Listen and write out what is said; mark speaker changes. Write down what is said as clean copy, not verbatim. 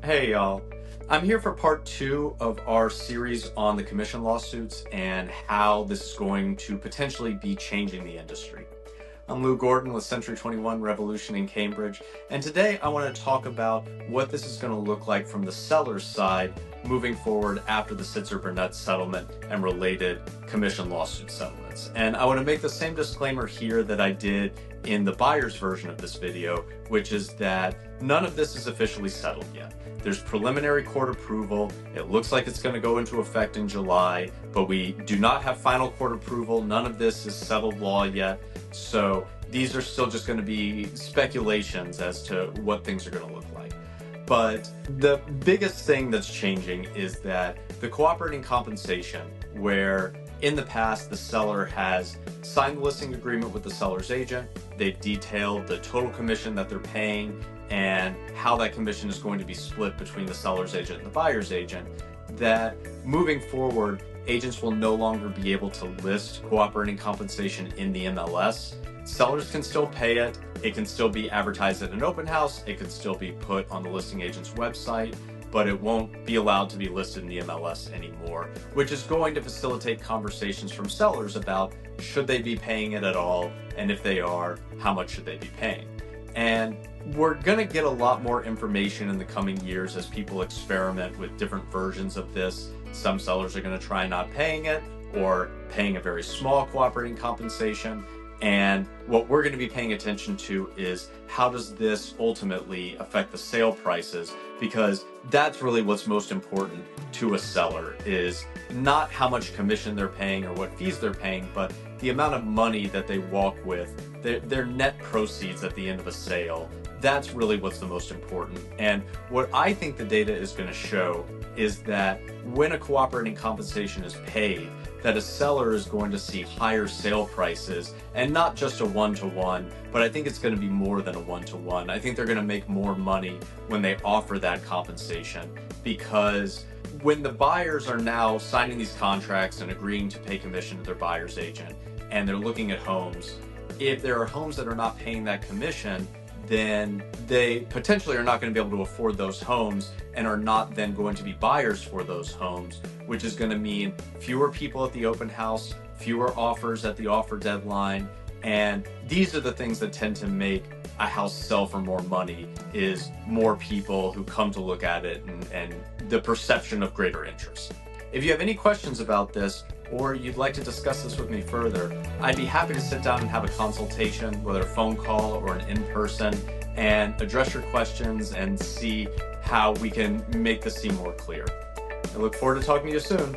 Speaker 1: Hey y'all, I'm here for part 2 of our series on the commission lawsuits and how this is going to potentially be changing the industry. I'm Lou Gordon with Century 21 Revolution in Cambridge, and today I want to talk about what this is going to look like from the seller's side moving forward after the Sitzer-Burnett settlement and related commission lawsuit settlements. And I want to make the same disclaimer here that I did in the buyer's version of this video, which is that none of this is officially settled yet. There's preliminary court approval. It looks like it's going to go into effect in July, but we do not have final court approval. None of this is settled law yet. So these are still just going to be speculations as to what things are going to look like. But the biggest thing that's changing is that the cooperating compensation, where in the past the seller has signed the listing agreement with the seller's agent, they've detailed the total commission that they're paying and how that commission is going to be split between the seller's agent and the buyer's agent, that moving forward, agents will no longer be able to list cooperating compensation in the MLS. Sellers can still pay it. It can still be advertised at an open house. It can still be put on the listing agent's website, but it won't be allowed to be listed in the MLS anymore, which is going to facilitate conversations from sellers about should they be paying it at all, and if they are, how much should they be paying. And we're going to get a lot more information in the coming years as people experiment with different versions of this. Some sellers are going to try not paying it or paying a very small cooperating compensation. And what we're going to be paying attention to is how does this ultimately affect the sale prices, because that's really what's most important to a seller, is not how much commission they're paying or what fees they're paying, but the amount of money that they walk with, their net proceeds at the end of a sale. That's really what's the most important. And what I think the data is going to show is that when a cooperating compensation is paid, that a seller is going to see higher sale prices, and not just a one-to-one, but I think it's going to be more than a one-to-one. I think they're going to make more money when they offer that compensation, because when the buyers are now signing these contracts and agreeing to pay commission to their buyer's agent, and they're looking at homes, if there are homes that are not paying that commission, then they potentially are not going to be able to afford those homes and are not then going to be buyers for those homes, which is going to mean fewer people at the open house, fewer offers at the offer deadline. And these are the things that tend to make a house sell for more money, is more people who come to look at it and the perception of greater interest. If you have any questions about this, or you'd like to discuss this with me further, I'd be happy to sit down and have a consultation, whether a phone call or an in-person, and address your questions and see how we can make this seem more clear. I look forward to talking to you soon.